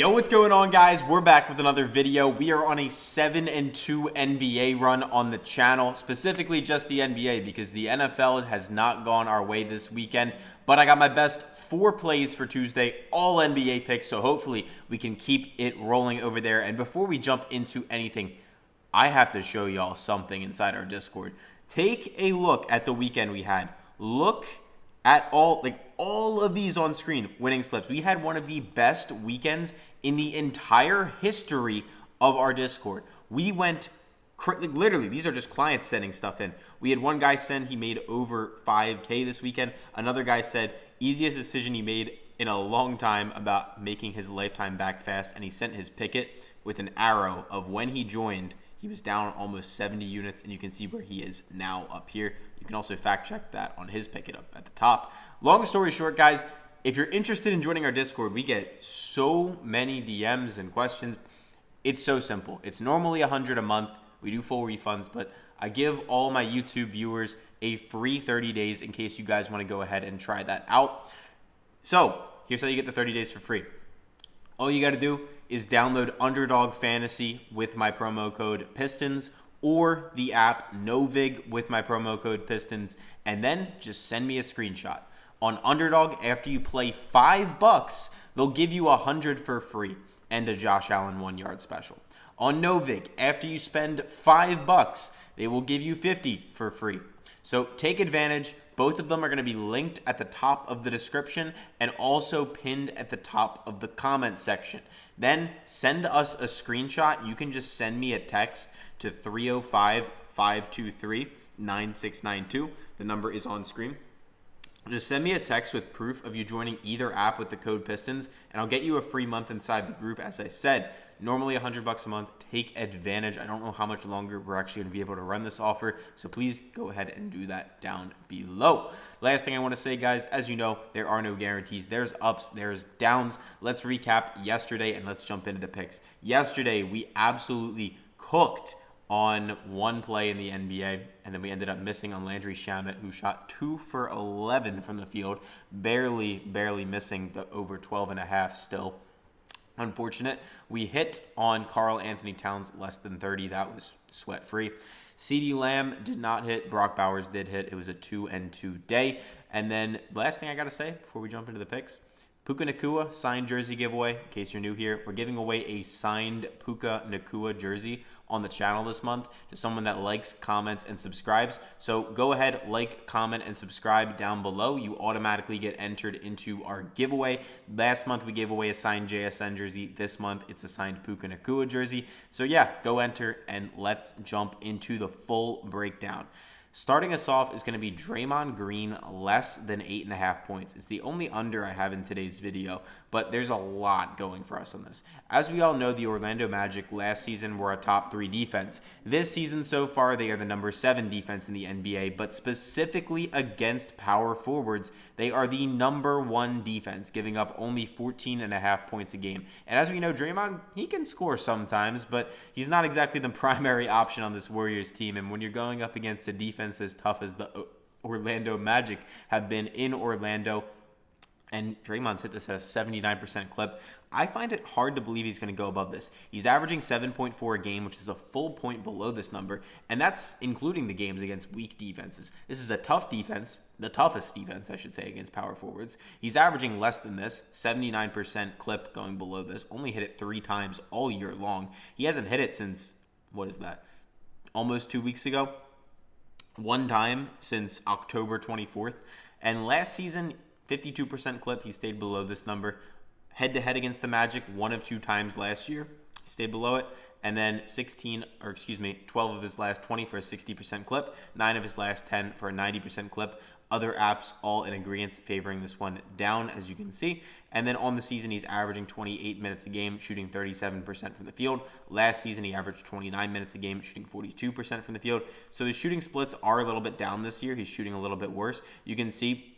Yo, what's going on, guys? We're back with another video. We are on a 7-2 NBA run on the channel, specifically just the NBA because the NFL has not gone our way this weekend. But I got my best 4 plays for Tuesday, all NBA picks, so hopefully we can keep it rolling over there. And before we jump into anything, I have to show y'all something inside our Discord. Take a look at the weekend we had. Look at all of these on screen winning slips. We had one of the best weekends in the entire history of our Discord. We went literally, these are just clients sending stuff in. We had one guy send he made over 5K this weekend. Another guy said easiest decision he made in a long time about making his lifetime back fast, and he sent his Pikkit with an arrow of when he joined. He was down almost 70 units, and you can see where he is now up here. You can also fact check that on his Pikkit up at the top. Long story short, guys, if you're interested in joining our Discord, we get so many DMs and questions. It's so simple. It's normally $100 a month. We do full refunds, but I give all my YouTube viewers a free 30 days in case you guys want to go ahead and try that out. So here's how you get the 30 days for free. All you got to do is download Underdog Fantasy with my promo code PISTONS, or the app Novig with my promo code PISTONS, and then just send me a screenshot. On Underdog, after you play $5, they'll give you 100 for free and a Josh Allen 1-yard special. On Novig, after you spend $5, they will give you 50 for free. So take advantage. Both of them are going to be linked at the top of the description and also pinned at the top of the comment section. Then send us a screenshot. You can just send me a text to 305-523-9692. The number is on screen. Just send me a text with proof of you joining either app with the code PISTONS, and I'll get you a free month inside the group. As I said, normally $100 a month. Take advantage. I don't know how much longer we're actually going to be able to run this offer, so please go ahead and do that down below. Last thing I want to say, guys, as you know, there are no guarantees. There's ups, there's downs. Let's recap yesterday, and let's jump into the picks. Yesterday, we absolutely cooked on one play in the NBA, and then we ended up missing on Landry Shamet, who shot 2 for 11 from the field, barely missing the over 12.5 still. Unfortunate. We hit on Karl Anthony Towns less than 30. That was sweat-free. CeeDee Lamb did not hit. Brock Bowers did hit. It was a 2-2 day. And then last thing I got to say before we jump into the picks, Puka Nacua signed jersey giveaway. In case you're new here, we're giving away a signed Puka Nacua jersey on the channel this month to someone that likes, comments, and subscribes. So go ahead, like, comment, and subscribe down below. You automatically get entered into our giveaway. Last month, we gave away a signed JSN jersey. This month, it's a signed Puka Nacua jersey. So yeah, go enter, and let's jump into the full breakdown. Starting us off is going to be Draymond Green less than 8.5 points. It's the only under I have in today's video, but there's a lot going for us on this. As we all know, the Orlando Magic last season were a top 3 defense. This season so far, they are the number 7 defense in the NBA, but specifically against power forwards, they are the number 1 defense, giving up only 14.5 points a game. And as we know, Draymond, he can score sometimes, but he's not exactly the primary option on this Warriors team. And when you're going up against a defense as tough as the Orlando Magic have been in Orlando, and Draymond's hit this at a 79% clip, I find it hard to believe he's going to go above this. He's averaging 7.4 a game, which is a full point below this number, and that's including the games against weak defenses. This is a tough defense, the toughest defense, I should say, against power forwards. He's averaging less than this, 79% clip going below this, only hit it 3 times all year long. He hasn't hit it since, what is that, almost 2 weeks ago? One time since October 24th. And last season, 52% clip, he stayed below this number. Head-to-head against the Magic, 1 of 2 times last year, he stayed below it. And then 12 of his last 20 for a 60% clip, 9 of his last 10 for a 90% clip. Other apps all in agreement favoring this one down, as you can see. And then on the season, he's averaging 28 minutes a game, shooting 37% from the field. Last season, he averaged 29 minutes a game, shooting 42% from the field. So his shooting splits are a little bit down this year. He's shooting a little bit worse. You can see,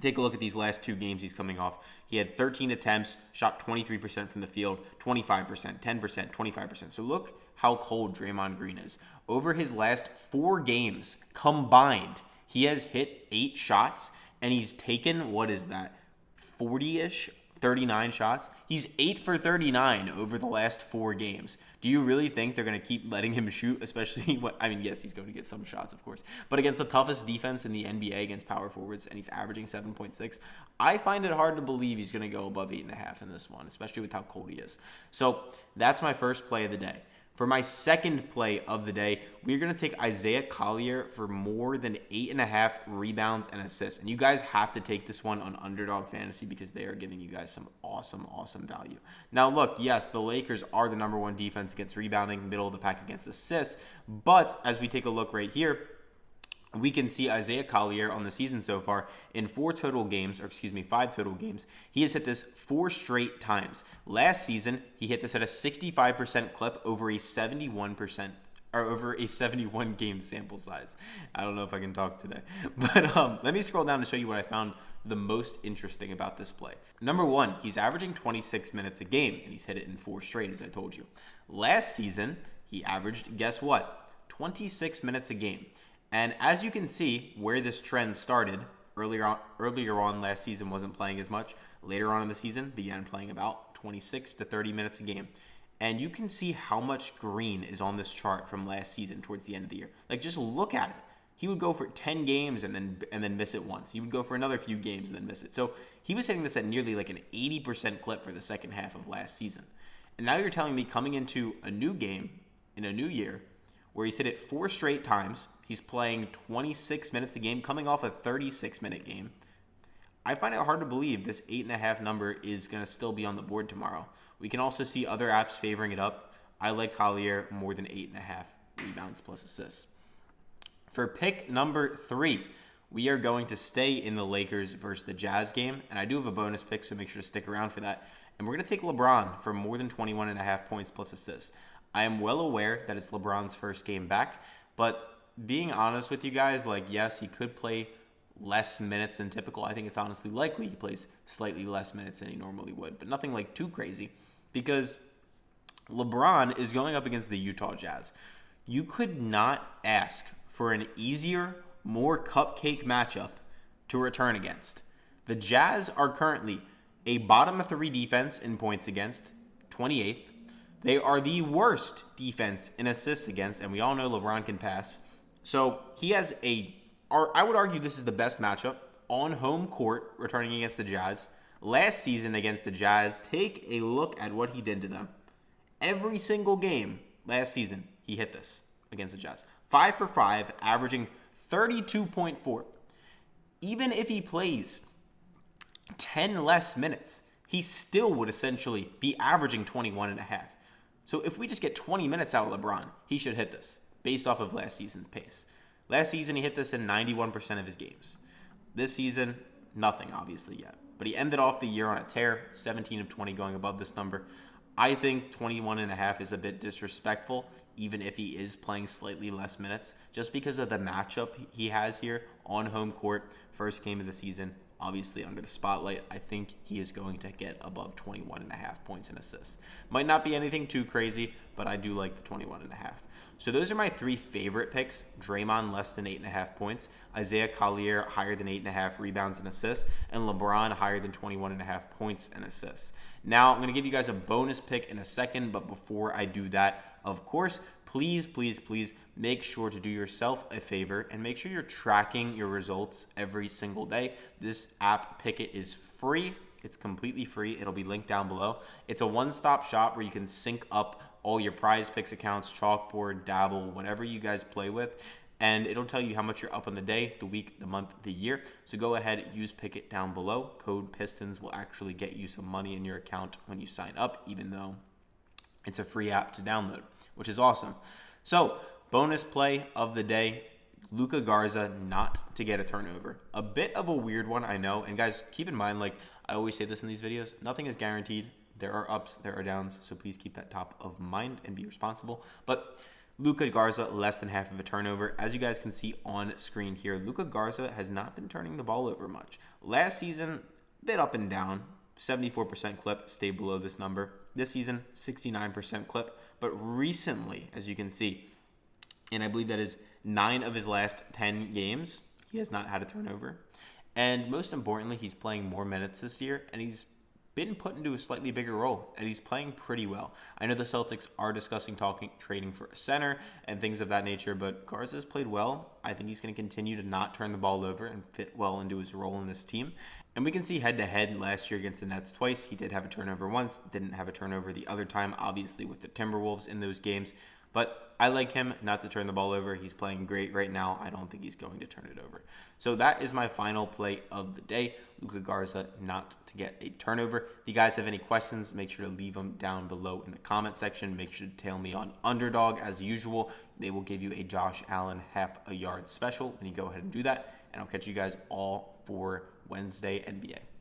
take a look at these last 2 games he's coming off. He had 13 attempts, shot 23% from the field, 25%, 10%, 25%. So look how cold Draymond Green is. Over his last 4 games combined, he has hit 8 shots, and he's taken, what is that, 30-ish 39 shots. He's 8 for 39 over the last 4 games. Do you really think they're going to keep letting him shoot, especially yes, he's going to get some shots, of course, but against the toughest defense in the NBA against power forwards, and he's averaging 7.6. I find it hard to believe he's going to go above 8.5 in this one, especially with how cold he is. So that's my first play of the day. For my second play of the day, we're going to take Isaiah Collier for more than 8.5 rebounds and assists. And you guys have to take this one on Underdog Fantasy because they are giving you guys some awesome value. Now, look, yes, the Lakers are the number 1 defense against rebounding, middle of the pack against assists. But as we take a look right here, we can see Isaiah Collier on the season so far in 5 total games. He has hit this 4 straight times. Last season, he hit this at a 65% clip over a 71 game sample size. I don't know if I can talk today, but let me scroll down to show you what I found the most interesting about this play. Number 1, he's averaging 26 minutes a game, and he's hit it in 4 straight, as I told you. Last season, he averaged, guess what? 26 minutes a game. And as you can see, where this trend started, earlier on last season wasn't playing as much. Later on in the season, began playing about 26 to 30 minutes a game. And you can see how much green is on this chart from last season towards the end of the year. Like, just look at it. He would go for 10 games and then miss it once. He would go for another few games and then miss it. So he was hitting this at nearly like an 80% clip for the second half of last season. And now you're telling me coming into a new game in a new year where he's hit it 4 straight times, he's playing 26 minutes a game, coming off a 36-minute game. I find it hard to believe this 8.5 number is going to still be on the board tomorrow. We can also see other apps favoring it up. I like Collier more than 8.5 rebounds plus assists. For pick number 3, we are going to stay in the Lakers versus the Jazz game, and I do have a bonus pick, so make sure to stick around for that. And we're going to take LeBron for more than 21.5 points plus assists. I am well aware that it's LeBron's first game back, but being honest with you guys, like, yes, he could play less minutes than typical. I think it's honestly likely he plays slightly less minutes than he normally would, but nothing like too crazy because LeBron is going up against the Utah Jazz. You could not ask for an easier, more cupcake matchup to return against. The Jazz are currently a bottom 3 defense in points against, 28th. They are the worst defense in assists against, and we all know LeBron can pass. So he has I would argue this is the best matchup on home court returning against the Jazz. Last season against the Jazz, take a look at what he did to them. Every single game last season, he hit this against the Jazz. 5 for 5, averaging 32.4. Even if he plays 10 less minutes, he still would essentially be averaging 21.5. So if we just get 20 minutes out of LeBron, he should hit this based off of last season's pace. Last season, he hit this in 91% of his games. This season, nothing obviously yet. But he ended off the year on a tear, 17 of 20 going above this number. I think 21.5 is a bit disrespectful, even if he is playing slightly less minutes, just because of the matchup he has here on home court, first game of the season. Obviously, under the spotlight, I think he is going to get above 21.5 points and assists. Might not be anything too crazy, but I do like the 21.5. So those are my 3 favorite picks. Draymond less than 8.5 points, Isaiah Collier higher than 8.5 rebounds and assists, and LeBron higher than 21.5 points and assists. Now, I'm going to give you guys a bonus pick in a second, but before I do that, of course, please make sure to do yourself a favor and make sure you're tracking your results every single day. This app, Pikkit, is free. It's completely free. It'll be linked down below. It's a one-stop shop where you can sync up all your PrizePicks accounts, Chalkboard, Dabble, whatever you guys play with, and it'll tell you how much you're up on the day, the week, the month, the year. So go ahead, use Pikkit down below. Code PISTONS will actually get you some money in your account when you sign up, even though it's a free app to download, which is awesome. So, bonus play of the day, Luka Garza not to get a turnover. A bit of a weird one, I know. And guys, keep in mind, like I always say this in these videos, nothing is guaranteed. There are ups, there are downs, so please keep that top of mind and be responsible. But Luka Garza, less than half of a turnover. As you guys can see on screen here, Luka Garza has not been turning the ball over much. Last season, a bit up and down. 74% clip, stayed below this number. This season, 69% clip. But recently, as you can see, and I believe that is 9 of his last 10 games, he has not had a turnover. And most importantly, he's playing more minutes this year, and he's been put into a slightly bigger role, and he's playing pretty well. I know the Celtics are discussing trading for a center and things of that nature, but Garza's played well. I think he's going to continue to not turn the ball over and fit well into his role in this team. And we can see head-to-head last year against the Nets twice. He did have a turnover once, didn't have a turnover the other time, obviously with the Timberwolves in those games. But I like him not to turn the ball over. He's playing great right now. I don't think he's going to turn it over. So that is my final play of the day. Luka Garza not to get a turnover. If you guys have any questions, make sure to leave them down below in the comment section. Make sure to tail me on Underdog as usual. They will give you a Josh Allen half a yard special when you go ahead and do that. And I'll catch you guys all for Wednesday NBA.